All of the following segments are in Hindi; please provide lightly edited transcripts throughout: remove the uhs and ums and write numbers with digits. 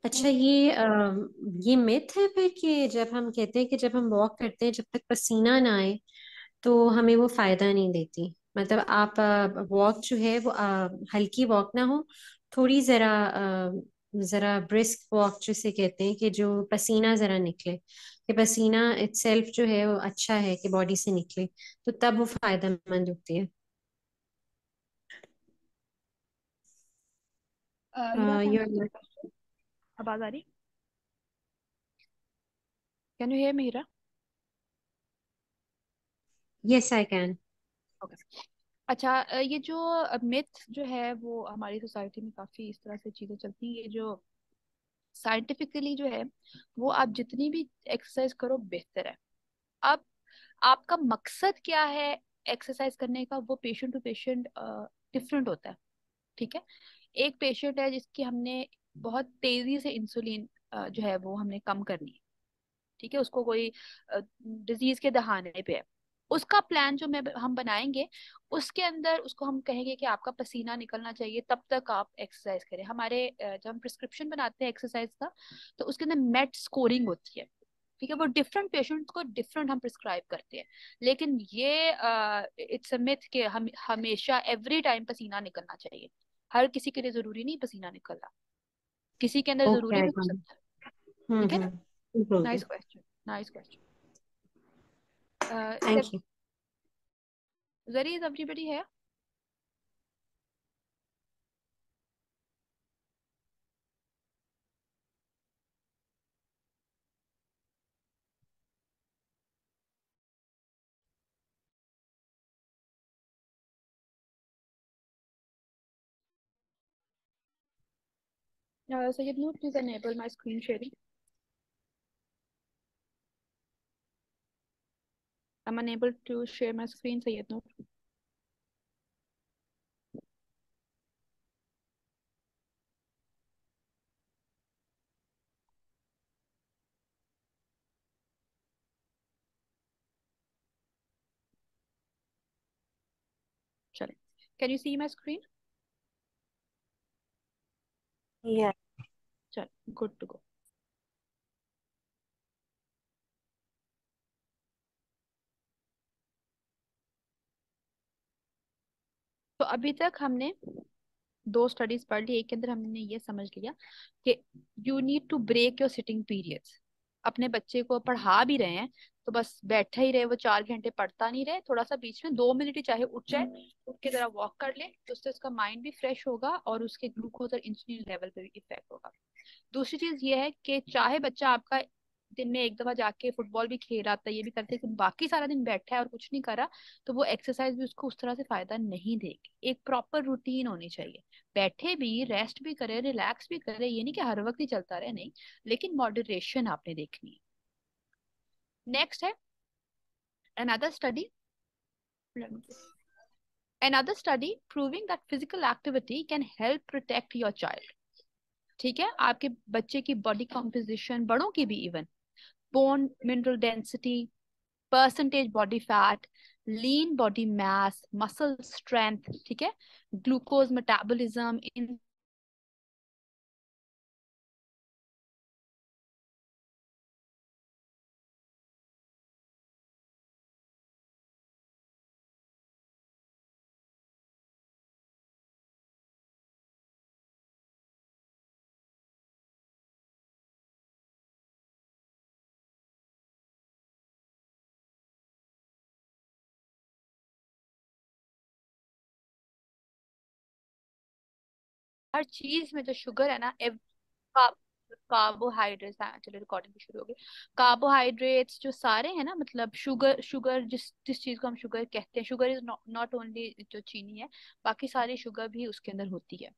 अच्छा, ये मिथ है फिर कि जब हम कहते हैं कि जब हम वॉक करते हैं जब तक पसीना ना आए तो हमें वो फायदा नहीं देती। मतलब आप वॉक जो है वो हल्की वॉक ना हो, थोड़ी जरा ब्रिस्क वॉक जिसे कहते हैं कि जो पसीना जरा निकले, कि पसीना इटसेल्फ जो है वो अच्छा है कि बॉडी से निकले, तो तब वो फायदेमंद होती है। Heera, thanks for the your question. आवाज आ रही? Can you hear me, Heera? Yes I can. Okay. अच्छा, ये जो मिथ जो है वो हमारी सोसाइटी में काफी इस तरह से चीजें चलती है। ये जो साइंटिफिकली जो है, वो आप जितनी भी एक्सरसाइज करो बेहतर है। अब आपका मकसद क्या है एक्सरसाइज करने का, वो पेशेंट टू पेशेंट डिफरेंट होता है। ठीक है। एक पेशेंट है जिसकी हमने बहुत तेजी से इंसुलिन जो है वो हमने कम करनी है। ठीक है, उसको कोई डिजीज के दहाने पे है। उसका प्लान जो मैं हम बनाएंगे, उसके अंदर उसको हम कहेंगे कि आपका पसीना निकलना चाहिए, तब तक आप एक्सरसाइज करें। हमारे जब हम प्रिस्क्रिप्शन बनाते हैं एक्सरसाइज का, तो उसके अंदर मेट स्कोरिंग होती है। ठीक है, वो डिफरेंट पेशेंट्स को डिफरेंट हम प्रिस्क्राइब करते हैं। लेकिन ये इट्स अ मिथ कि हम हमेशा एवरी टाइम पसीना निकलना चाहिए। हर किसी के लिए जरूरी नहीं पसीना निकलना, किसी के अंदर ओके जरूरी आई भी हो गॉट। सकता है। ठीक है ना? बिल्कुल। Nice question, nice question. Thank you. Zari is everybody है? Sayyid Noor, please enable my screen sharing. I'm unable to share my screen, Sayyid Noor. चले, can you see my screen? Yeah. चल, good to go. तो अभी तक हमने दो स्टडीज पढ़ ली। एक के अंदर हमने ये समझ लिया कि you need to break your sitting periods. अपने बच्चे को पढ़ा भी रहे हैं तो बस बैठा ही रहे, वो 4 घंटे पढ़ता नहीं रहे, थोड़ा सा बीच में 2 मिनट ही चाहे उठ जाए, उठ के जरा वॉक कर ले, तो उससे उसका माइंड भी फ्रेश होगा और उसके ग्लूकोज और इंसुलिन लेवल पे भी इफेक्ट होगा। दूसरी चीज ये है कि चाहे बच्चा आपका दिन में एक दफा जाके फुटबॉल भी खेल रहा था, ये भी करते, लेकिन बाकी सारा दिन बैठा है और कुछ नहीं करा, तो वो एक्सरसाइज भी उसको उस तरह से फायदा नहीं देगी। एक प्रॉपर रूटीन होनी चाहिए। बैठे भी, रेस्ट भी करे, रिलैक्स भी करे, ये नहीं कि हर वक्त ही चलता रहे, नहीं, लेकिन मॉडरेशन आपने देखनी है। नेक्स्ट है another study another study proving that physical activity can help protect your child। ठीक है, आपके बच्चे की बॉडी कॉम्पोजिशन, बड़ों की भी even, bone mineral density, percentage body fat, lean body mass, muscle strength, ठीक है, ग्लूकोज मेटाबॉलिज्म, इन हर चीज में जो शुगर है ना, कार्बोहाइड्रेट्स, चलो रिकॉर्डिंग भी शुरू हो गई। कार्बोहाइड्रेट्स जो सारे हैं ना, मतलब शुगर, शुगर जिस जिस चीज को हम शुगर कहते हैं, शुगर इज नॉट ओनली जो चीनी है, बाकी सारी शुगर भी उसके अंदर होती है।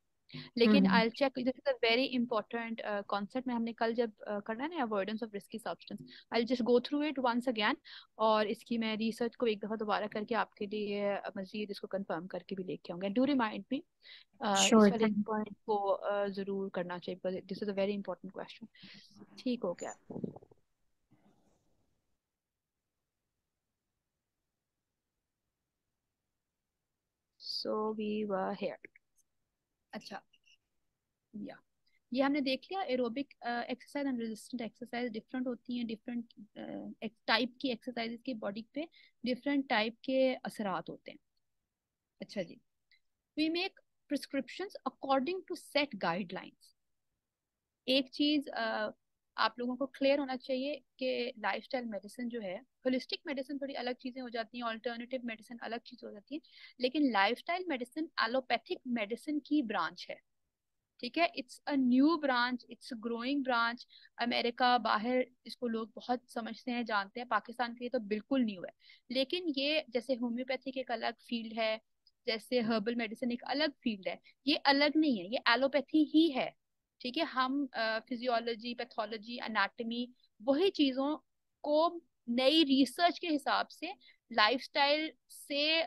लेकिन hmm. I check, this is a very important concept में हमने कल जब करना है ना avoidance of risky substance, I just go through it once again, और इसकी मैं रिसर्च को एक दफा दोबारा करके आपके लिए मजीद इसको कंफर्म करके भी लेके आऊंगा। डू रिमाइंड मी इस श्योर। वाले पॉइंट को जरूर करना चाहिए, because this is a very important question. ठीक हो गया। So we were here. अच्छा, या ये हमने देख लिया, aerobic exercise and resistant exercise different होती हैं, डिफरेंट टाइप की एक्सरसाइजेस की बॉडी पे डिफरेंट टाइप के असरात होते हैं। अच्छा जी, we make prescriptions according to set guidelines. एक चीज आप लोगों को क्लियर होना चाहिए कि लाइफस्टाइल मेडिसिन जो है, होलिस्टिक मेडिसिन थोड़ी अलग चीजें हो जाती हैं, ऑल्टरनेटिव मेडिसिन अलग चीज हो जाती है, लेकिन लाइफस्टाइल मेडिसिन एलोपैथिक मेडिसिन की ब्रांच है। ठीक है, it's a new branch, it's growing branch. America बाहर इसको लोग बहुत समझते हैं, जानते हैं, पाकिस्तान के लिए तो बिल्कुल न्यू है। लेकिन ये जैसे होम्योपैथिक एक अलग फील्ड है, जैसे हर्बल मेडिसिन एक अलग फील्ड है, ये अलग नहीं है, ये एलोपैथी ही है। ठीक है, हम फिजियोलॉजी, पैथोलॉजी, एनाटॉमी, वही चीजों को नई रिसर्च के हिसाब से लाइफस्टाइल से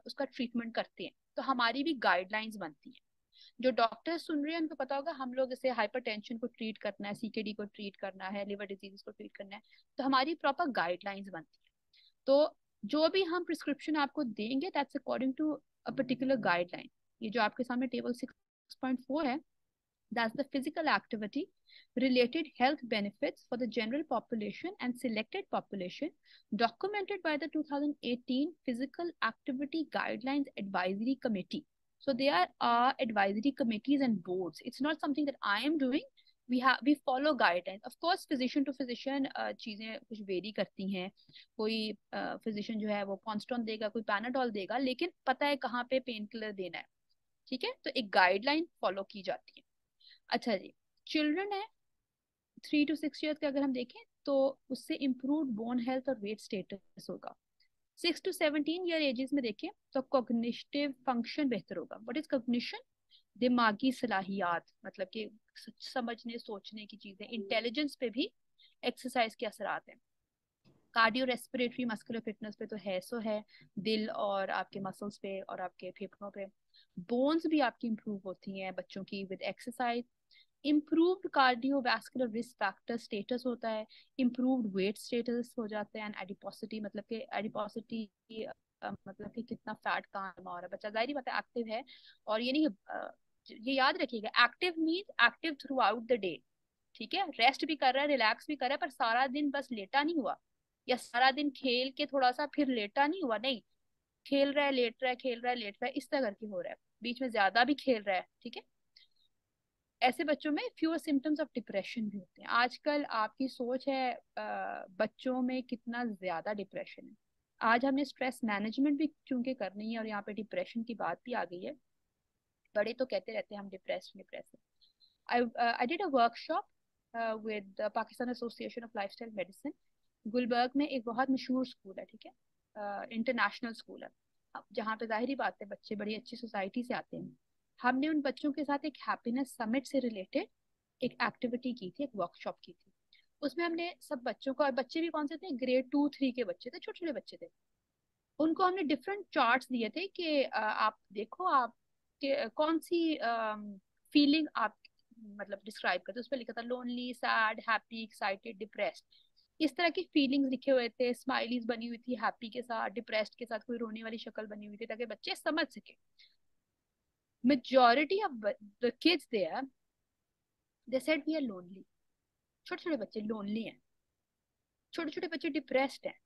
उसका ट्रीटमेंट करते हैं। तो हमारी भी गाइडलाइंस बनती हैं। जो डॉक्टर सुन रहे हैं उनको पता होगा, हम लोग जैसे हाइपरटेंशन को ट्रीट करना है, सीकेडी को ट्रीट करना है, लिवर डिजीज को ट्रीट करना है, तो हमारी प्रॉपर गाइडलाइंस बनती है। तो जो भी हम प्रिस्क्रिप्शन आपको देंगे that's according to a particular guideline. ये जो आपके सामने टेबल 6.4 है, that's the physical activity related health benefits for the general population and selected population documented by the 2018 physical activity guidelines advisory committee. So there are advisory committees and boards, it's not something that I am doing. We follow guidelines, of course physician to physician चीजें कुछ वेरी करती हैं। कोई physician जो है वो कॉन्स्टॉन देगा, कोई पैनाडॉल देगा, लेकिन पता है कहाँ पे पेन किलर देना है। ठीक है, तो एक गाइडलाइन फॉलो की जाती है। अच्छा जी, चिल्ड्रन है 3 to 6 ईयर्स का अगर हम देखें तो उससे इम्प्रूव बोन हेल्थ और वेट स्टेटस होगा। 6 to 17 ईयर एजेस में देखें तो कॉग्निटिव फंक्शन बेहतर होगा। What is cognition? दिमागी सलाहियात, मतलब कि समझने सोचने की चीजें, इंटेलिजेंस पे भी एक्सरसाइज के असरात हैं। कार्डियो रेस्पिरेटरी मस्कुलर फिटनेस पे तो है सो है, दिल और आपके मसल्स पे और आपके फेफड़ों पे। बोन्स भी आपकी इंप्रूव होती हैं बच्चों की with exercise. Improved cardiovascular risk factor status होता है, इम्प्रूव्ड वेट स्टेटस हो जाता है, एंड एडिपोसिटी, मतलब कि एडिपोसिटी मतलब कि कितना फैट कहाँ जमा हो रहा है, बच्चा जाहिर बात है एक्टिव है। और ये नहीं ये याद रखिएगा, active means active through out the day. ठीक है, रेस्ट भी कर रहा है, रिलैक्स भी कर रहा है, पर सारा दिन बस लेटा नहीं हुआ, या सारा दिन खेल के थोड़ा सा फिर लेटा नहीं हुआ, नहीं, खेल रहा है लेट रहा है, खेल रहा है लेट रहा है, इस तरह करके हो रहा है, बीच में ज्यादा भी खेल रहा है। ठीक है, ऐसे बच्चों में फ्यूअर सिम्टम्स ऑफ डिप्रेशन भी होते हैं। आजकल आपकी सोच है बच्चों में कितना ज्यादा डिप्रेशन है। आज हमने स्ट्रेस मैनेजमेंट भी चूंकि करनी है और यहाँ पे डिप्रेशन की बात भी आ गई है। बड़े तो कहते रहते हैं हम depress depress. I did a workshop with the Pakistan Association of Lifestyle Medicine. Gulberg में एक बहुत मशहूर स्कूल है, ठीक है, इंटरनेशनल स्कूल है। अब जहाँ पे जाहिर बात है बच्चे बड़ी अच्छी सोसाइटी से आते हैं। हमने उन बच्चों के साथ एक हैप्पीनेस समिट से रिलेटेड एक एक्टिविटी की थी, एक वर्कशॉप की थी। उसमें हमने सब बच्चों को, और बच्चे भी कौन से थे, ग्रेड 2 3 के बच्चे थे, छोटे छोटे बच्चे थे। उनको हमने डिफरेंट चार्ट्स दिए थे कि आप देखो आप कौन सी फीलिंग आप मतलब डिस्क्राइब करते। उस पर लिखा था lonely, sad, happy, excited, depressed, इस तरह की फीलिंग्स लिखे हुए थे। स्माइलीज बनी हुई थी हैप्पी के साथ, डिप्रेस्ड के साथ कोई रोने वाली शक्ल बनी हुई थी, ताकि बच्चे समझ सके। Majority of the kids there they said we are lonely. छोटे छोटे बच्चे लोनली हैं, छोटे छोटे बच्चे डिप्रेस्ड हैं।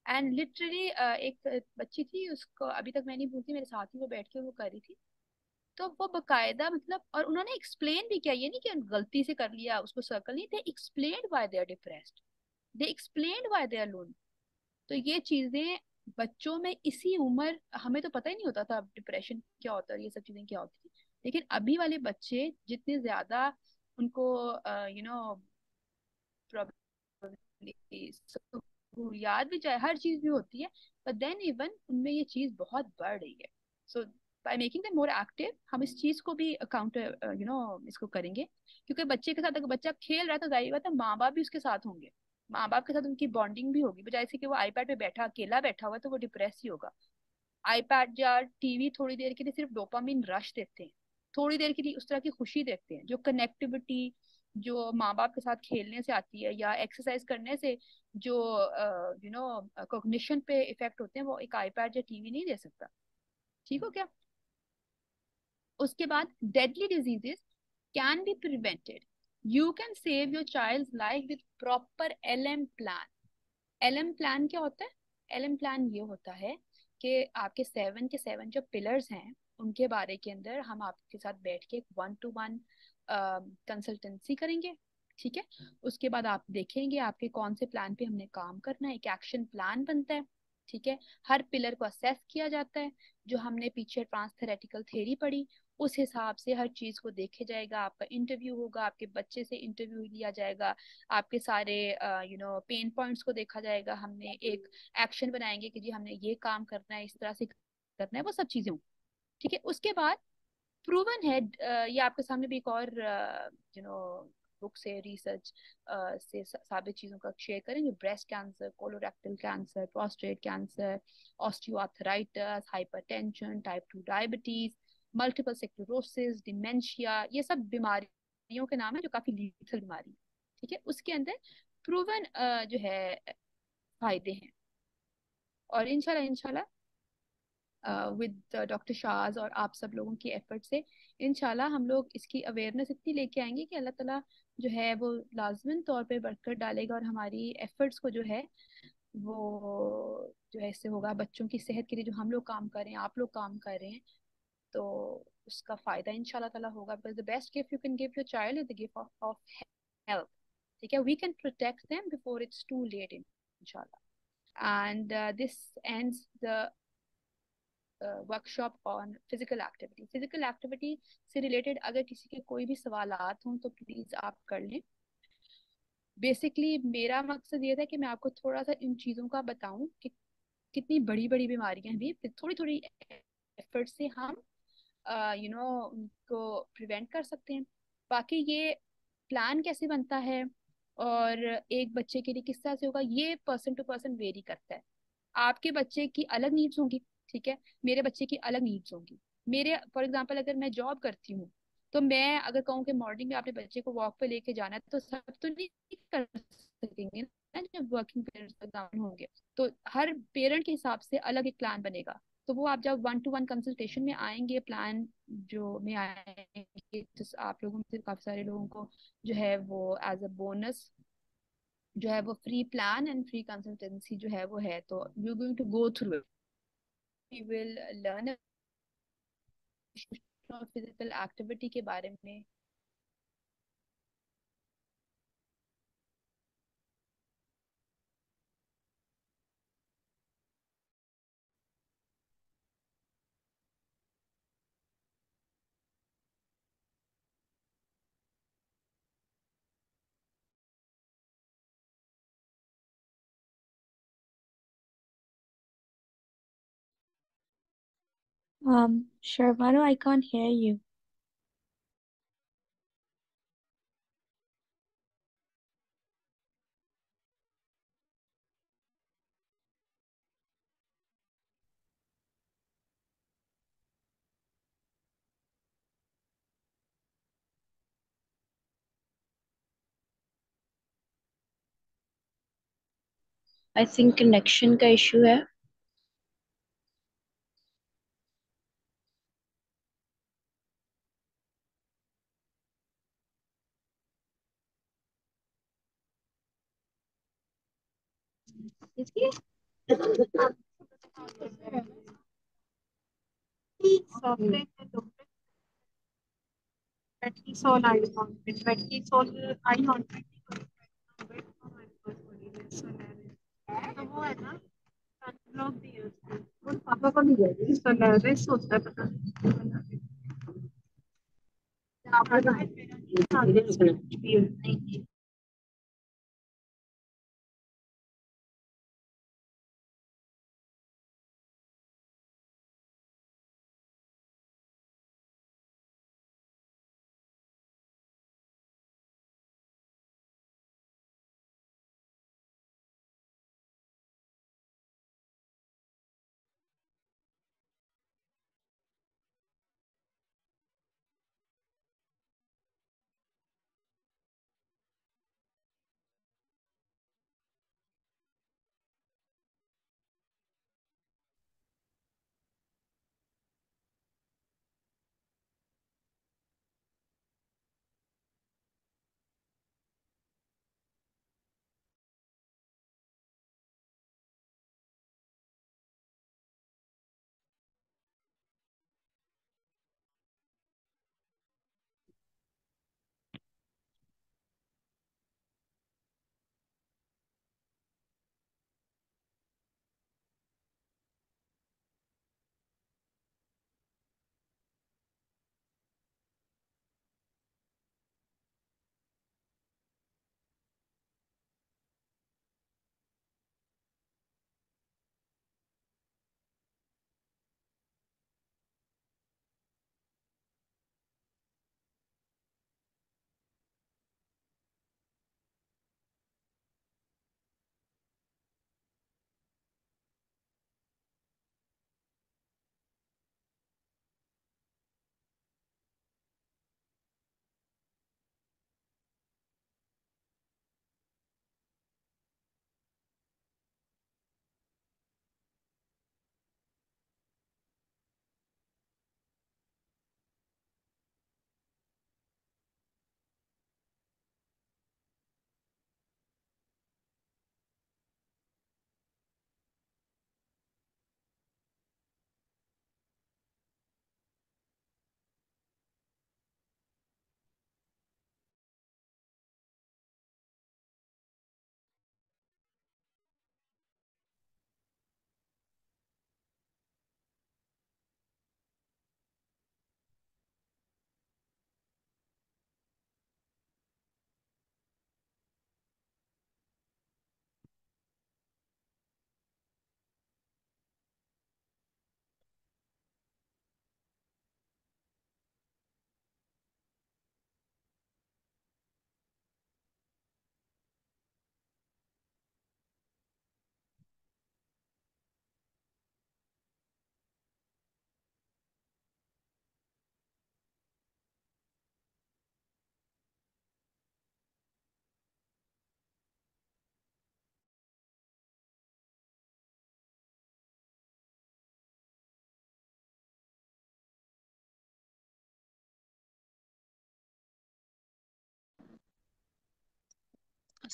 एंड लिटरली एक बच्ची थी, उसको अभी तक मैं नहीं भूलती, मेरे साथ ही वो बैठ के वो कर रही थी। तो वो बकायदा मतलब, और उन्होंने एक्सप्लेन भी किया, ये नहीं कि गलती से कर लिया उसको सर्कल नहीं, they explain why they are depressed, they explain why they are lone. तो ये चीजें बच्चों में इसी उम्र, हमें तो पता ही नहीं होता था डिप्रेशन क्या होता है, ये सब चीजें क्या होती थी। लेकिन अभी वाले बच्चे जितने ज्यादा उनको याद भी जाए, हर चीज भी होती है, बट देन इवन उनमें ये चीज बहुत बढ़ रही है। So by making them more active, हम इस चीज को भी काउंटर इसको करेंगे। क्योंकि बच्चे के साथ अगर बच्चा खेल रहा है तो जाहिर बात है माँ बाप भी उसके साथ होंगे, माँ बाप के साथ उनकी बॉन्डिंग भी होगी, बजाय से कि वो आईपैड पे बैठा अकेला बैठा हुआ तो वो डिप्रेस ही होगा। आईपैड या टीवी थोड़ी देर के लिए सिर्फ डोपामिन रश देते हैं, थोड़ी देर के लिए उस तरह की खुशी देते हैं। जो कनेक्टिविटी जो माँ बाप के साथ खेलने से आती है या एक्सरसाइज करने से जो कॉग्निशन पे इफेक्ट होते हैं, वो एक आईपैड या टीवी नहीं दे सकता। ठीक हो क्या? उसके बाद deadly diseases, can be prevented. You can save your child's life with proper LM plan. LM plan क्या होता है? LM प्लान ये होता है कि आपके 7 के 7 जो पिलर्स हैं उनके बारे के अंदर हम आपके साथ बैठ के 1 to 1 कंसल्टेंसी करेंगे। ठीक है। उसके बाद आप देखेंगे आपके कौन से प्लान पे हमने काम करना है, एक एक्शन प्लान बनता है। ठीक है। हर पिलर को असेस किया जाता है। जो हमने पीछे ट्रांसथेरेटिकल थ्योरी पढ़ी उस हिसाब से हर चीज को देखे जाएगा। आपका इंटरव्यू होगा, आपके बच्चे से इंटरव्यू लिया जाएगा, आपके सारे पेन पॉइंट्स को देखा जाएगा। हमने एक एक्शन बनाएंगे कि जी हमने ये काम करना है, इस तरह से करना है, वो सब चीजें होंगी। ठीक है। उसके बाद प्रूवन है, ये आपके सामने भी एक और बुक से रिसर्च से साबित चीजों का शेयर करेंगे। Breast cancer, colorectal cancer, prostate cancer, osteoarthritis, hypertension, type 2 diabetes, multiple sclerosis, dementia, ये सब बीमारियों के नाम है जो काफी लीथल बीमारी है। ठीक है। उसके अंदर प्रूवन जो है फायदे हैं। और इंशाल्लाह इंशाल्लाह विद डॉक्टर शाहज और आप सब लोगों की एफर्ट से इंशाल्लाह हम लोग इसकी अवेयरनेस इतनी लेके आएंगे कि अल्लाह ताला जो है वो लाजमन तौर पे बरकत डालेगा और हमारी एफर्ट्स को जो है वो जो है इससे होगा बच्चों की सेहत के लिए जो हम लोग काम कर रहे हैं, आप लोग काम कर रहे हैं, तो उसका फायदा इंशाल्लाह ताला होगा। Because the best gift you can give your child is the gift of health. ठीक है। We can protect them before it's too late इंशाल्लाह। And this ends the workshop on physical activity. Physical activity से रिलेटेड अगर किसी के कोई भी सवालात हों तो प्लीज आप कर लें। बेसिकली मेरा मकसद ये था कि मैं आपको थोड़ा सा इन चीज़ों का बताऊं कि कितनी बड़ी बड़ी बीमारियां भी थोड़ी थोड़ी एफर्ट से हम उनको प्रिवेंट कर सकते हैं। बाकी ये प्लान कैसे बनता है और एक बच्चे के लिए किस तरह से होगा ये पर्सन टू पर्सन वेरी करता है। आपके बच्चे की अलग नीड्स होंगी। ठीक है। मेरे बच्चे की अलग नीड्स होंगी। मेरे फॉर एग्जांपल अगर मैं जॉब करती हूँ तो मैं अगर कहूँ कि मॉर्निंग में अपने बच्चे को वॉक पे लेके जाना है तो सब तो नहीं कर सकेंगे ना। जब वर्किंग पेरेंट्स एग्जाम होंगे तो हर पेरेंट के हिसाब से अलग एक प्लान बनेगा। तो वो आप जब 1 to 1 कंसल्टेशन में आएंगे, प्लान जो में आएंगे तो आप लोगों में से काफी सारे लोगों को जो है वो एज अ बोनस जो है वो free plan and free consultancy जो है वो है। तो you going to go through it, we will learn physical activity के बारे में। Sharvano, I can't hear you. I think connection का issue है। इसलिए सॉफ्टवेयर है तो battery soul eye contact battery soul eye contact तो वो है ना लोग भी यूज करते हैं पापा को नहीं है सोलरिस होता है पता नहीं आप लोग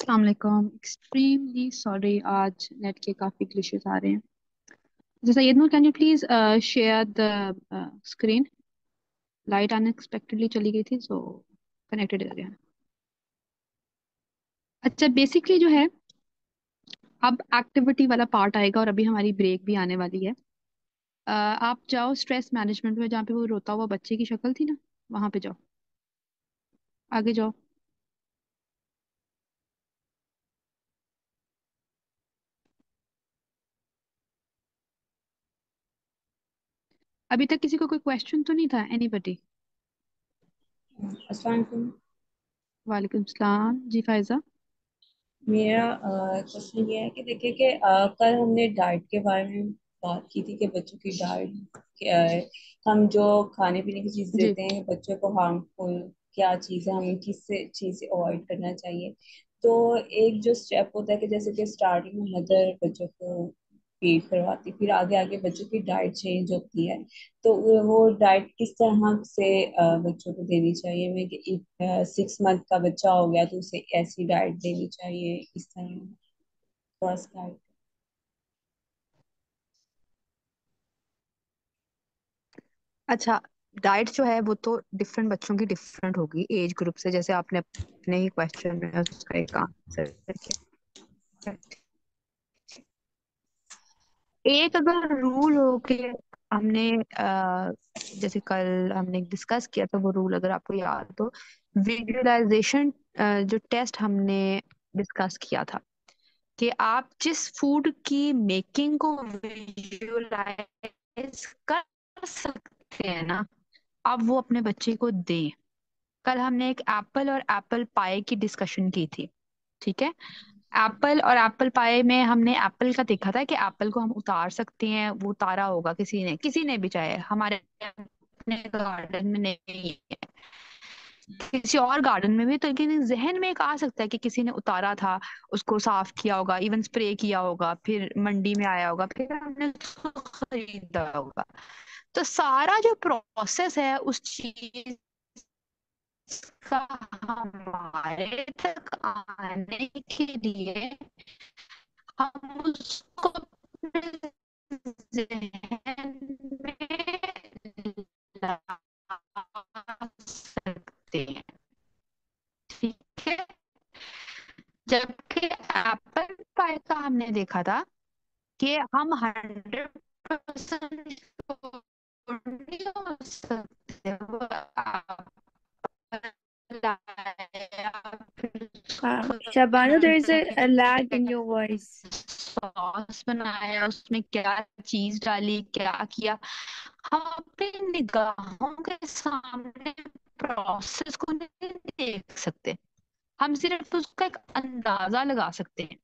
अस्सलाम वालेकुम। एक्सट्रीमली सॉरी, आज नेट के काफ़ी ग्लिचेस आ रहे हैं। Ji Syed Noor, can you please share the screen? Light unexpectedly चली गई थी, सो कनेक्टेड अगेन। अच्छा, बेसिकली जो है अब एक्टिविटी वाला पार्ट आएगा और अभी हमारी ब्रेक भी आने वाली है। आप जाओ स्ट्रेस मैनेजमेंट में, जहाँ पे वो रोता हुआ बच्चे की शक्ल थी ना, वहां पे जाओ, आगे जाओ। अभी तक किसी को कोई क्वेश्चन तो नहीं था? एनीबडी? अस्सलाम वालेकुम। वालेकुम सलाम जी फायजा। मेरा क्वेश्चन ये है कि देखिए कि कल हमने डाइट के बारे में बात की थी कि बच्चों की डाइट, हम जो खाने पीने की चीज़ जी देते हैं बच्चों को हार्मफुल क्या चीज़ है, हमें किस से चीज़ से अवॉइड करना चाहिए। तो एक जो स्टेप होता है कि जैसे कि स्टार्टिंग में मदर बच्चों को फीड करवाती, फिर आगे आगे बच्चों की डाइट चेंज होती है। तो वो डाइट किस तरह से बच्चों को देनी चाहिए। मैं कि 6 मंथ का बच्चा हो गया तो उसे ऐसी डाइट देनी चाहिए, इस तरह फर्स्ट डाइट। अच्छा, डाइट जो है वो तो डिफरेंट बच्चों की डिफरेंट होगी एज ग्रुप से, जैसे आपने अपने ही क्वेश्चन में उसका एक आंसर किया। एक अगर रूल हो कि हमने जैसे कल हमने डिस्कस किया था, वो रूल अगर आपको याद हो, विजुअलाइजेशन जो टेस्ट हमने डिस्कस किया था, कि आप जिस फूड की मेकिंग को विजुअलाइज कर सकते हैं ना, आप वो अपने बच्चे को दें। कल हमने एक एप्पल और एप्पल पाई की डिस्कशन की थी, ठीक है? एप्पल और एप्पल पाई में हमने एप्पल का देखा था कि एप्पल को हम उतार सकते हैं, वो उतारा होगा किसी ने भी, चाहे हमारे अपने गार्डन में नहीं है, किसी और गार्डन में भी, तो लेकिन जहन में एक आ सकता है कि किसी ने उतारा था, उसको साफ किया होगा, इवन स्प्रे किया होगा, फिर मंडी में आया होगा, फिर हमने उसको खरीदा होगा। तो सारा जो प्रोसेस है उस चीज का हमारे तक आने के लिए हम उसको अपने जहन में ला सकते हैं, ठीक है? जबकि एप्पल पाई का हमने देखा था कि हम 100% नहीं हो सकते, वो लाया, फिर Shabana, there is a lag in उसको your voice. सॉस बनाया, उसमें क्या चीज डाली, क्या किया, हम अपनी निगाहों के सामने प्रोसेस को नहीं देख सकते, हम सिर्फ उसका एक अंदाजा लगा सकते हैं,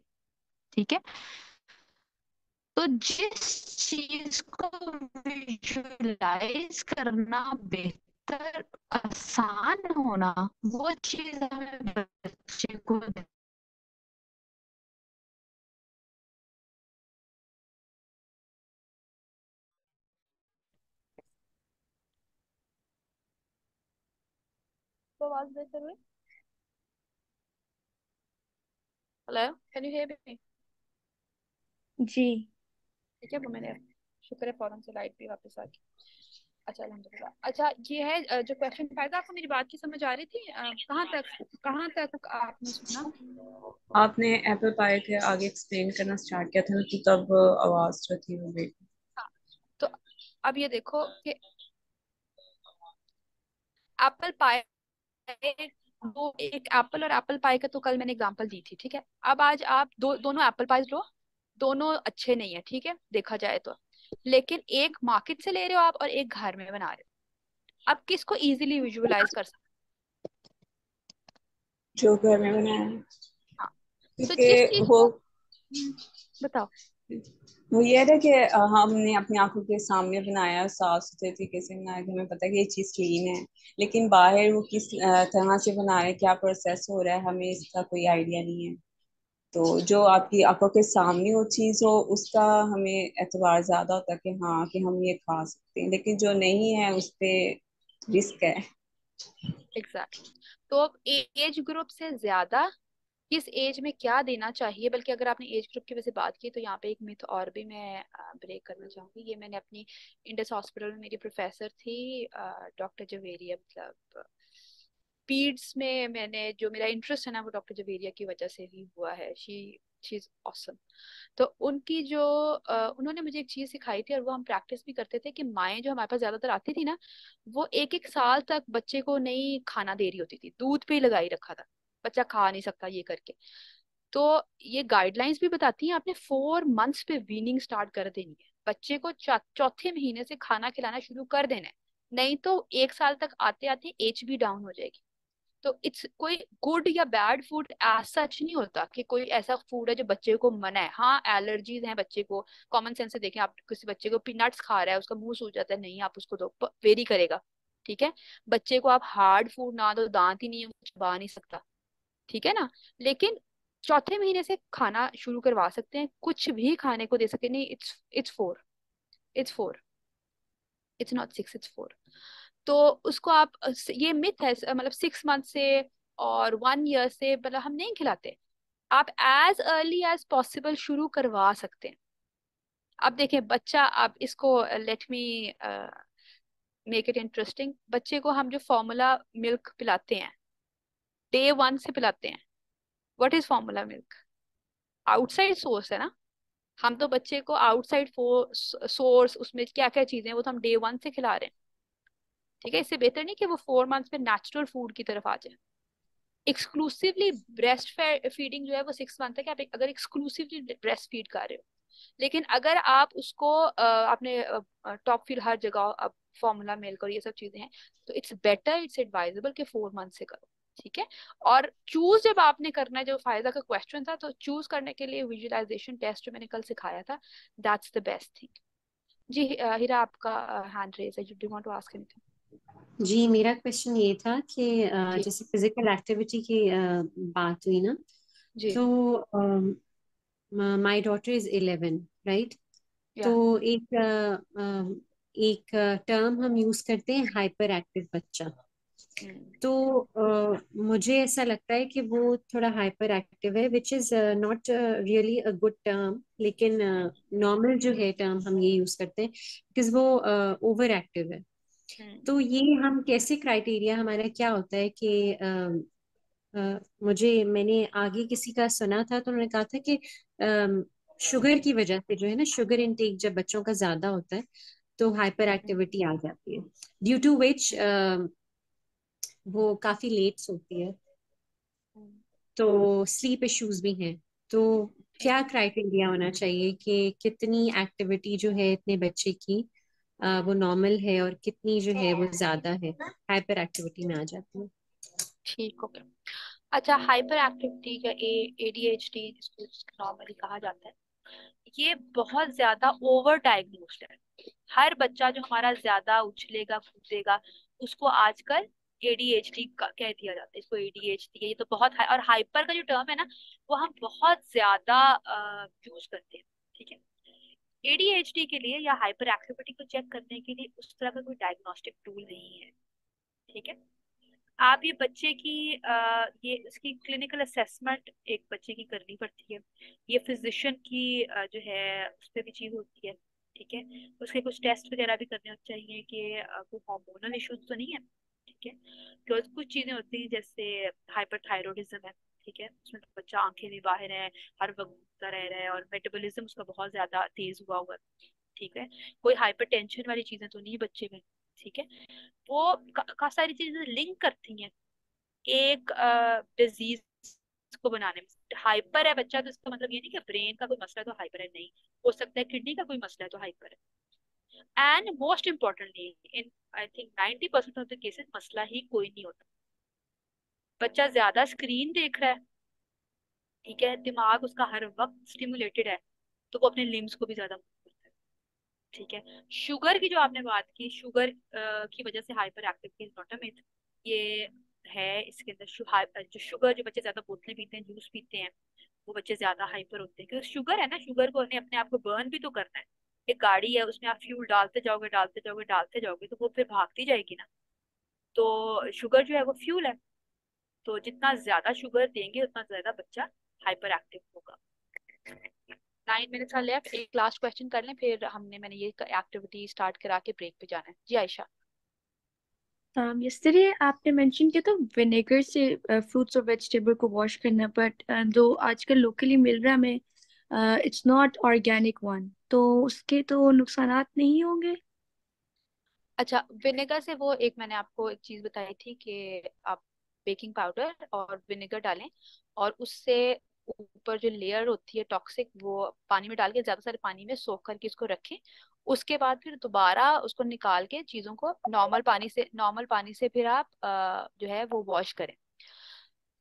ठीक है? तो जिस चीज को विजुलाइज करना बेहतर, आसान होना, वो चीज हमें बच्चे को तो आवाज बेहतर हुई? Hello, can you hear me? जी। ठीक है, वो मैंने, शुक्र है फौरन से लाइट भी वापस आ गई। अच्छा अल्हम्दुलिल्लाह। अच्छा, ये है जो क्वेश्चन फायदा, आपको मेरी बात की समझ आ रही थी? कहाँ तक आपने सुना? आपने एप्पल पाई के आगे एक्सप्लेन करना स्टार्ट किया था ना, तो तब आवाज जो थी वो ब्रेक। हाँ, तो अब ये देखो कि एप्पल पाई, दो, एक एप्पल और एप्पल पाई का तो कल मैंने एग्जांपल दी थी, ठीक है? अब आज आप दोनों एप्पल पाई लो, दोनों अच्छे नहीं है, ठीक है, देखा जाए तो। लेकिन एक मार्केट से ले रहे हो आप और एक घर में बना रहे हो, आप किसको इजीली विजुअलाइज कर सकते जो घर में बनाया है, हो? हाँ, तो जिस क्योंकि चीज वो को बताओ। वो ये है कि हमने अपनी आंखों के सामने बनाया, साफ सुथरे तरीके से बनाया, कि हमें पता है कि ये चीज़ क्लीन है। लेकिन बाहर वो किस तरह से बना रहे हैं, क्या प्रोसेस हो रहा है, हमें इसका कोई आइडिया नहीं है। तो जो आपकी आंखों के सामने वो चीज़ हो, उसका हमें एतबार ज़्यादा होता है कि हाँ कि हम ये खा सकते हैं, लेकिन जो नहीं है उस पे रिस्क है। एग्जैक्टली। तो एज ग्रुप से ज्यादा किस एज में क्या देना चाहिए। बल्कि अगर आपने एज ग्रुप की वजह से बात की तो यहाँ पे एक मिथ और भी मैं ब्रेक करना चाहूंगी। ये मैंने अपनी इंडस हॉस्पिटल में, मेरी प्रोफेसर थी डॉक्टर जवेरिया, मतलब पीड्स में मैंने जो मेरा इंटरेस्ट है ना वो डॉक्टर जवेरिया की वजह से ही हुआ है। She is awesome. तो उनकी जो उन्होंने मुझे एक चीज सिखाई थी और वो हम प्रैक्टिस भी करते थे कि माएँ जो हमारे पास ज्यादातर आती थी ना, वो एक एक साल तक बच्चे को नहीं खाना दे रही होती थी, दूध पे ही लगाई रखा था, बच्चा खा नहीं सकता ये करके। तो ये गाइडलाइंस भी बताती हैं आपने 4 मंथ्स पे वीनिंग स्टार्ट कर देनी है, बच्चे को चौथे महीने से खाना खिलाना शुरू कर देना है। नहीं तो 1 साल तक आते आते एज भी डाउन हो जाएगी। तो इट्स कोई गुड या बैड फूड एज सच नहीं होता कि कोई ऐसा फूड है जो बच्चे को मना है। हाँ, एलर्जीज हैं बच्चे को, कॉमन सेंस से देखें, आप किसी बच्चे को पीनट्स खा रहा है, उसका मुंह सूज जाता है, नहीं आप उसको दो, वेरी करेगा। ठीक है, बच्चे को आप हार्ड फूड ना दो, दांत ही नहीं है, कुछ चबा नहीं सकता, ठीक है ना। लेकिन चौथे महीने से खाना शुरू करवा सकते हैं, कुछ भी खाने को दे सकते हैं। नहीं, इट्स 4, इट्स नॉट 6, इट्स 4। तो उसको आप ये मिथ है, मतलब 6 मंथ से और 1 ईयर से मतलब हम नहीं खिलाते। आप एज अर्ली एज पॉसिबल शुरू करवा सकते हैं। अब देखें बच्चा, आप इसको let me make it interesting. बच्चे को हम जो फॉर्मूला मिल्क पिलाते हैं, डे 1 से पिलाते हैं। What is formula milk? Outside source है ना। हम तो बच्चे को आउटसाइड सोर्स, उसमें क्या क्या चीजें हैं वो तो हम डे 1 से खिला रहे हैं। ठीक है, इससे बेहतर नहीं कि वो 4 मंथ्स में नेचुरल फूड की तरफ आ जाए। एक्सक्लूसिवली ब्रेस्ट फीडिंग जो है वो 6 मंथ तक है, आप अगर एक्सक्लूसिवली ब्रेस्ट फीड कर रहे हो। लेकिन अगर आप उसको आपने टॉप फीड हर जगह अब फॉर्मूला मिल्क और ये सब चीजें हैं, तो इट्स बेटर, इट्स एडवाइजेबल कि 4 मंथ से करो। ठीक है। और चूज जब आपने करना है, जो फायदा का क्वेश्चन था, तो चूज करने के लिए विजुअलाइजेशन टेस्ट जो मैंने कल सिखाया था, that's the best thing. Ji Heera, आपका हैंड रेज है, do want to ask anything? जी, मेरा क्वेश्चन ये था कि जी जैसे फिजिकल एक्टिविटी की बात हुई ना, जी। तो माय डॉटर इज 11, राइट? तो या एक टर्म हम यूज करते हैं, हाइपर एक्टिव बच्चा। तो मुझे ऐसा लगता है कि वो थोड़ा हाइपर एक्टिव है, which is not really a good term, लेकिन नॉर्मल जो है टर्म हम ये यूज करते हैं बिकॉज वो ओवर एक्टिव है। तो ये हम कैसे, क्राइटेरिया हमारा क्या होता है कि मैंने आगे किसी का सुना था तो उन्होंने कहा था कि शुगर की वजह से जो है ना, शुगर इनटेक जब बच्चों का ज्यादा होता है तो हाइपर एक्टिविटी आ जाती है, ड्यू टू विच वो काफी लेट सोती है, तो स्लीप इश्यूज भी हैं। तो क्या क्राइटेरिया होना चाहिए कि कितनी एक्टिविटी जो है इतने बच्चे की वो नॉर्मल है और कितनी जो है वो ज्यादा है, हाइपर एक्टिविटी में आ जाती है? ठीक हो गया। अच्छा, हाइपर एक्टिविटी या एडीएचडी जिसको नॉर्मली कहा जाता है, ये बहुत ज्यादा ओवर डायग्नोस्ड है। हर बच्चा जो हमारा ज्यादा उछलेगा कूदेगा, उसको आजकल एडीएचडी का कह दिया जाता है। इसको एडीएचडी है, ये तो बहुत और हाइपर का जो टर्म है ना, वो हम बहुत ज्यादा यूज करते हैं। ठीक है। एडीएचडी के लिए या हाइपर एक्टिविटी को चेक करने के लिए उस तरह का कोई डायग्नोस्टिक टूल नहीं है। ठीक है। आप ये बच्चे की ये इसकी क्लिनिकल असेसमेंट एक बच्चे की करनी पड़ती है। ये फिजिशियन की जो है उस पर भी चीज होती है। ठीक है। उसके कुछ टेस्ट वगैरह भी करने चाहिए कि कोई हार्मोनल इश्यूज तो नहीं है। ठीक है। बिकॉज कुछ चीजें होती हैं जैसे हाइपरथायरॉयडिज्म है। ठीक है, उसमें तो बच्चा आंखें भी बाहर है, हर वक्त घूमता रह रहा है और मेटाबॉलिज्म उसका बहुत ज्यादा तेज हुआ हुआ है। ठीक है। कोई हाइपरटेंशन वाली चीजें तो नहीं बच्चे में। ठीक है। वो काफी सारी चीजें लिंक करती हैं एक डिजीज को बनाने में। हाइपर है बच्चा तो इसका मतलब ये नहीं कि ब्रेन का कोई मसला है तो हाइपर है, नहीं। हो सकता है किडनी का कोई मसला है तो हाइपर है। And most importantly, in I think 90% of the cases मसला ही कोई नहीं होता। बच्चा ज्यादा स्क्रीन देख रहा है, ठीक है, दिमाग उसका हर वक्त स्टिमुलेटेड है, तो वो अपने लिम्स को भी ज्यादा move करता है। ठीक है। शुगर की जो आपने बात की, शुगर की वजह से hyper activity is not a myth. ये है, इसके अंदर जो शुगर, जो बच्चे ज्यादा बोतलें पीते हैं, जूस पीते हैं, वो बच्चे ज्यादा हाइपर होते हैं क्योंकि शुगर है ना, शुगर को अपने आप को बर्न भी तो करना है। एक गाड़ी है, उसमें आप फ्यूल डालते जाओगे डालते जाओगे डालते जाओगे तो वो फिर भागती जाएगी ना। तो शुगर जो है वो फ्यूल है। तो जितना ज्यादा शुगर देंगे उतना ज्यादा बच्चा हाइपर एक्टिव होगा। 9 मिनट्स का लेफ्ट, एक लास्ट क्वेश्चन कर लें फिर मैंने ये एक्टिविटी स्टार्ट करा के ब्रेक पे जाना है। जी आयशा। यस्टरडे आपने मेंशन किया तो विनेगर से फ्रूट्स और वेजिटेबल को वॉश करना, बट दो आजकल लोकली मिल रहा है हमें, इट्स नॉट ऑर्गेनिक वन, तो उसके तो नुकसानात नहीं होंगे? अच्छा, विनेगर से वो एक मैंने आपको एक चीज बताई थी कि आप बेकिंग पाउडर और विनेगर डालें और उससे ऊपर जो लेयर होती है टॉक्सिक वो पानी में डाल के ज्यादा सारे पानी में सोख करके इसको रखें। उसके बाद फिर दोबारा उसको निकाल के चीजों को नॉर्मल पानी से फिर आप जो है वो वॉश करें।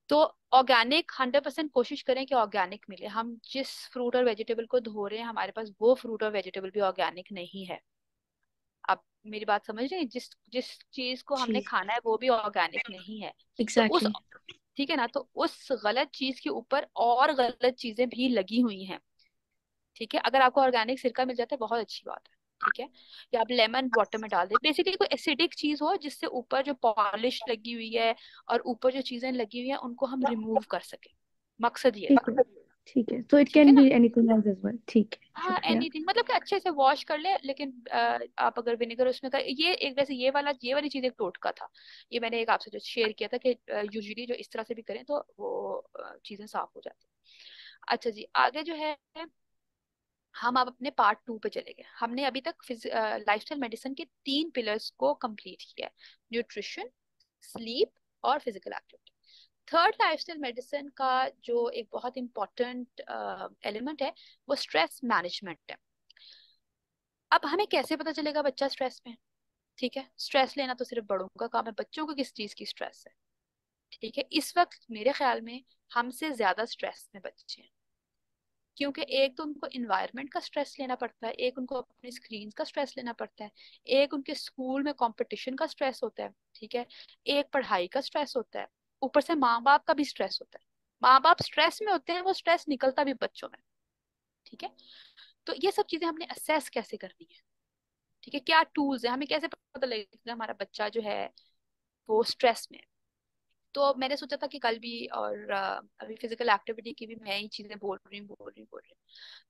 तो ऑर्गेनिक 100% कोशिश करें कि ऑर्गेनिक मिले। हम जिस फ्रूट और वेजिटेबल को धो रहे हैं हमारे पास वो फ्रूट और वेजिटेबल भी ऑर्गेनिक नहीं है। आप मेरी बात समझ रहे हैं? जिस जिस चीज को हमने जी, खाना है वो भी ऑर्गेनिक नहीं है। तो उस एग्जैक्टली। ठीक है ना, तो उस गलत चीज के ऊपर और गलत चीजें भी लगी हुई हैं। ठीक है, अगर आपको ऑर्गेनिक सिरका मिल जाता है बहुत अच्छी बात है। ठीक है, या आप लेमन वाटर में डाल दें, बेसिकली कोई एसिडिक चीज हो जिससे ऊपर जो पॉलिश लगी हुई है और ऊपर जो चीजें लगी हुई हैं उनको हम रिमूव कर सके। मकसद ये ठीक था। है, ठीक है, तो इट ठीक है कैन ना। Be anything else as well. ठीक है, हाँ शुक्रिया। एनीथिंग, मतलब कि अच्छे से वॉश कर ले, लेकिन आप अगर विनेगर उसमें कर, ये एक वैसे ये वाली चीज एक टोटका था। ये मैंने एक आपसे जो शेयर किया था कि यूजुअली जो इस तरह से भी करें तो वो चीजें साफ हो जाती हैं। अच्छा जी, आगे जो है हम अब अपने पार्ट 2 पे चले गए। हमने अभी तक लाइफस्टाइल मेडिसिन के 3 पिलर्स को कंप्लीट किया है, न्यूट्रिशन, स्लीप और physical activity. Third lifestyle medicine का जो एक बहुत इंपॉर्टेंट एलिमेंट है वो स्ट्रेस मैनेजमेंट है। अब हमें कैसे पता चलेगा बच्चा स्ट्रेस में है? ठीक है, स्ट्रेस लेना तो सिर्फ बड़ों का काम है, बच्चों को किस चीज की स्ट्रेस है? ठीक है, इस वक्त मेरे ख्याल में हमसे ज्यादा स्ट्रेस में बच्चे हैं, क्योंकि एक तो उनको इन्वायरमेंट का स्ट्रेस लेना पड़ता है, एक उनको अपनी स्क्रीन का स्ट्रेस लेना पड़ता है, एक उनके स्कूल में कंपटीशन का स्ट्रेस होता है। ठीक है, एक पढ़ाई का स्ट्रेस होता है, ऊपर से माँ बाप का भी स्ट्रेस होता है। माँ बाप स्ट्रेस में होते हैं, वो स्ट्रेस निकलता भी बच्चों में। ठीक है, तो ये सब चीजें हमने असेस कैसे करनी है? ठीक है, क्या टूल्स है, हमें कैसे पता लगेगा हमारा बच्चा जो है वो स्ट्रेस में है? तो मैंने सोचा था कि कल भी और अभी फिजिकल एक्टिविटी की भी मैं ही चीजें बोल रही हूँ।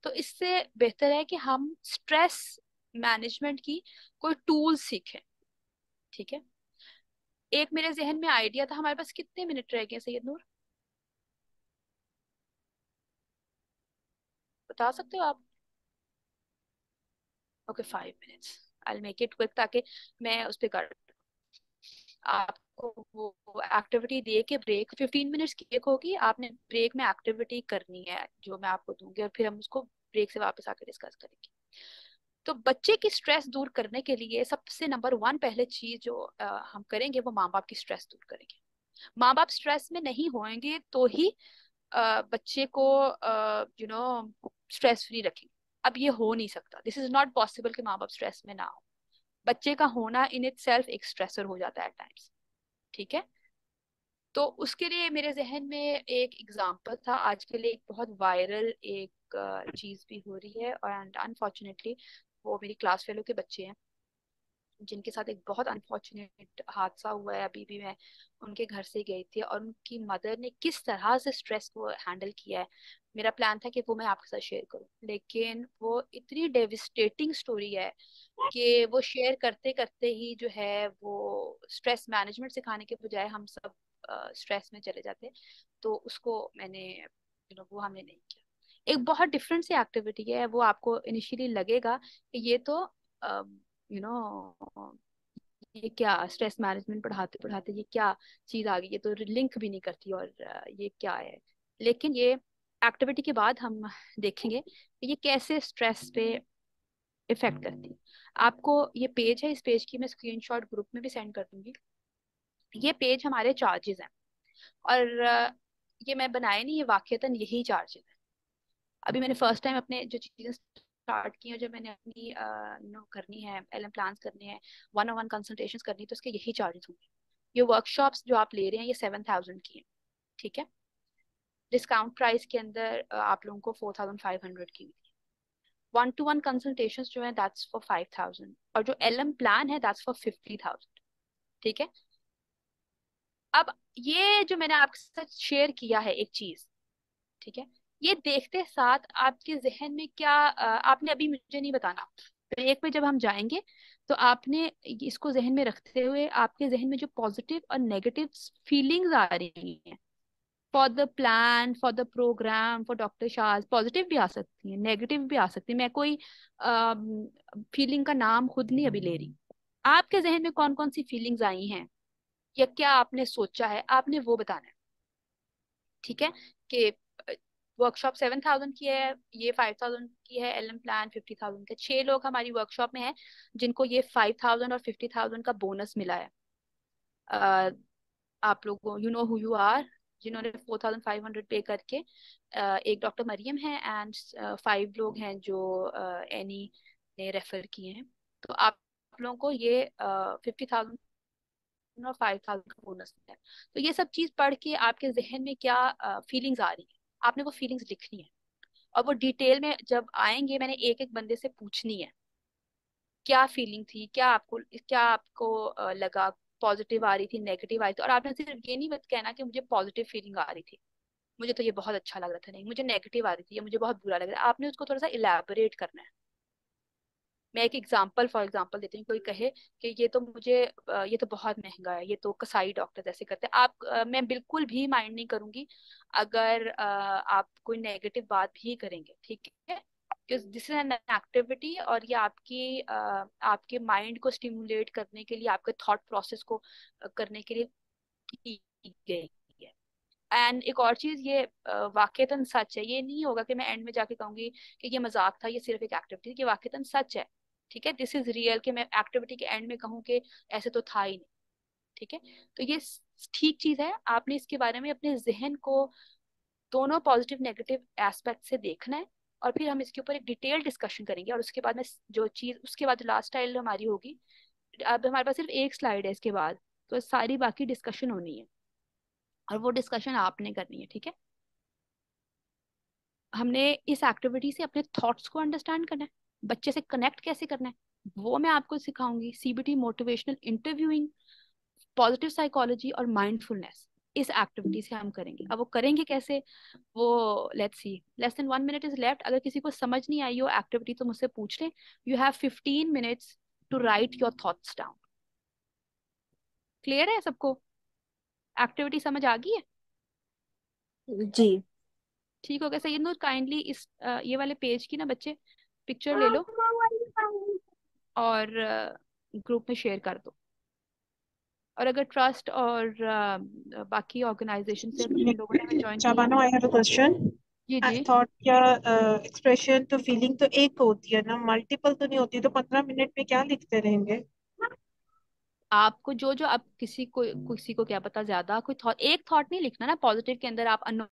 तो इससे बेहतर है कि हम स्ट्रेस मैनेजमेंट की कोई टूल सीखें। ठीक है, एक मेरे जहन में आइडिया था। हमारे पास कितने मिनट रह गए सैयद नूर, बता सकते हो आप? Okay 5 minutes, I make it quick ताकि मैं उस पर कर आपको वो एक्टिविटी दे के ब्रेक 15 मिनट्स की एक होगी, आपने ब्रेक में एक्टिविटी करनी है जो मैं आपको दूंगी और फिर हम उसको ब्रेक से वापस आकर डिस्कस करेंगे। तो बच्चे की स्ट्रेस दूर करने के लिए सबसे नंबर 1 पहले चीज जो हम करेंगे वो माँ बाप की स्ट्रेस दूर करेंगे। माँ बाप स्ट्रेस में नहीं होंगे तो ही बच्चे को स्ट्रेस फ्री रखेंगे। अब ये हो नहीं सकता, दिस इज नॉट पॉसिबल कि माँ बाप स्ट्रेस में ना हो। बच्चे का होना इन इट सेल्फ एक स्ट्रेसर हो जाता है एट टाइम्स। ठीक है, तो उसके लिए मेरे जहन में एक एग्जांपल था आज के लिए, एक बहुत वायरल एक चीज भी हो रही है एंड अनफॉर्चुनेटली वो मेरी क्लास फेलो के बच्चे हैं जिनके साथ एक बहुत अनफॉर्चुनेट हादसा हुआ है। अभी भी मैं उनके घर से गई थी और उनकी मदर ने किस तरह से स्ट्रेस को हैंडल किया है। मेरा प्लान था कि वो मैं आपके साथ शेयर करूं, लेकिन वो इतनी डेविस्टेटिंग स्टोरी है कि वो शेयर करते करते ही जो है वो स्ट्रेस मैनेजमेंट सिखाने के बजाय हम सब स्ट्रेस में चले जाते। तो उसको मैंने वो हमने नहीं किया। एक बहुत डिफरेंट सी एक्टिविटी है, वो आपको इनिशियली लगेगा कि ये तो यू नो ये क्या स्ट्रेस मैनेजमेंट पढ़ाते पढ़ाते ये क्या चीज आ गई, ये तो लिंक भी नहीं करती और ये क्या है। लेकिन ये एक्टिविटी के बाद हम देखेंगे कि ये कैसे स्ट्रेस पे इफेक्ट करती है। आपको ये पेज है, इस पेज की मैं स्क्रीनशॉट ग्रुप में भी सेंड कर दूंगी। ये पेज हमारे चार्जेस हैं और ये मैं बनाए नहीं, ये वाकईतन यही चार्जेस है। अभी मैंने फर्स्ट टाइम अपने जो चीजें स्टार्ट की हैं, जो मैंने अपनी करनी है, एलएम प्लान्स करने हैं, 1-on-1 कंसल्टेशंस करनी है, तो उसके यही चार्जेस होंगे। ये वर्कशॉप्स जो आप ले रहे हैं ये 7,000 की है। ठीक है, डिस्काउंट प्राइस के अंदर आप लोगों को 4,500 की हुई। 1-to-1 कंसल्टेशंस जो है दैट्स फॉर 5,000 और जो एलएम प्लान है दैट्स फॉर 50,000। ठीक है, अब ये जो मैंने आपके साथ शेयर किया है एक चीज, ठीक है, ये देखते साथ आपके जहन में क्या आपने अभी मुझे नहीं बताना, ब्रेक में जब हम जाएंगे तो आपने इसको जहन में रखते हुए आपके जहन में जो पॉजिटिव और नेगेटिव फीलिंग्स आ रही हैं for the plan, for the programme, for doctor Shah, positive भी आ सकती है, नेगेटिव भी आ सकती है, मैं कोई फीलिंग का नाम खुद नहीं अभी ले रही, आपके जहन में कौन कौन सी फीलिंग्स आई हैं या क्या आपने सोचा है, आपने वो बताना है, ठीक है। कि वर्कशॉप 7,000 की है, ये 5,000 की है, एलएम प्लान 50,000 का, 6 लोग हमारी वर्कशॉप में हैं जिनको ये 5,000 और 50,000 का बोनस मिला है। अ, आप लोगों, you know who you are, जिन्होंने 4,500 पे करके, एक डॉक्टर मरियम है एंड 5 लोग हैं जो एनी ने रेफर किए हैं, तो आप लोगों को ये 50,000 और 5,000 का बोनस मिला है। तो ये सब चीज पढ़ के आपके जहन में क्या फीलिंग्स आ रही है, आपने वो फीलिंग्स लिखनी है, और वो डिटेल में जब आएंगे मैंने एक एक बंदे से पूछनी है क्या फीलिंग थी, क्या आपको लगा, पॉजिटिव आ रही थी, नेगेटिव आ रही थी, और आपने सिर्फ ये नहीं बत कहना कि मुझे पॉजिटिव फीलिंग आ रही थी, मुझे तो ये बहुत अच्छा लग रहा था, नहीं मुझे नेगेटिव आ रही थी या मुझे बहुत बुरा लग रहा है, आपने उसको थोड़ा सा इलेबोरेट करना है। मैं एक एग्जांपल फॉर एग्जांपल देती हूँ, कोई कहे कि ये तो मुझे ये तो बहुत महंगा है, ये तो कसाई डॉक्टर ऐसे करते हैं, मैं बिल्कुल भी माइंड नहीं करूंगी अगर आप कोई नेगेटिव बात भी करेंगे, ठीक है, दिस इज एन एक्टिविटी और ये आपके माइंड को स्टिमुलेट करने के लिए, आपके थॉट प्रोसेस को करने के लिए की गई है। एंड एक और चीज, ये वाकईतन सच है, ये नहीं होगा कि मैं एंड में जाके कहूंगी कि ये मजाक था, ये सिर्फ एक एक्टिविटी, ये वाकईतन सच है, ठीक है, दिस इज रियल, कि मैं एक्टिविटी के एंड में कहूँ कि ऐसे तो था ही नहीं, ठीक है। तो ये ठीक चीज है, आपने इसके बारे में अपने जहन को दोनों पॉजिटिव नेगेटिव एस्पेक्ट से देखना है, और फिर हम इसके ऊपर एक डिटेल डिस्कशन करेंगे, और उसके बाद में जो चीज, उसके बाद लास्ट स्लाइड हमारी होगी, अब हमारे पास सिर्फ एक स्लाइड है इसके बाद, तो सारी बाकी डिस्कशन होनी है, और वो डिस्कशन आपने करनी है, ठीक है। हमने इस एक्टिविटी से अपने थॉट्स को अंडरस्टैंड करना है, बच्चे से कनेक्ट कैसे करना है वो मैं आपको सिखाऊंगी, CBT, motivational interviewing, positive psychology और माइंडफुलनेस, इस एक्टिविटी से हम करेंगे। अब वो करेंगे कैसे, वो let's see, less than 1 minute is left, अगर किसी को समझ नहीं आई हो एक्टिविटी तो मुझसे पूछ लें, you have 15 minutes to write your thoughts down. Clear है सबको, एक्टिविटी समझ आ गई है? जी। ठीक हो गया, सैयद नूर काइंडली इस ये वाले पेज की ना बच्चे पिक्चर ले लो और ग्रुप में शेयर कर दो, और अगर ट्रस्ट और बाकी ऑर्गेनाइजेशन से जिन लोगों ने हमें ज्वाइन किया है। Shabana, I have a question. जी I जी, thought क्या एक्सप्रेशन तो फीलिंग तो एक होती है ना, मल्टीपल तो नहीं होती, तो 15 मिनट में क्या लिखते रहेंगे? आपको जो जो, अब किसी को क्या पता, ज्यादा कोई थॉट, एक थॉट नहीं लिखना ना, पॉजिटिव के अंदर आप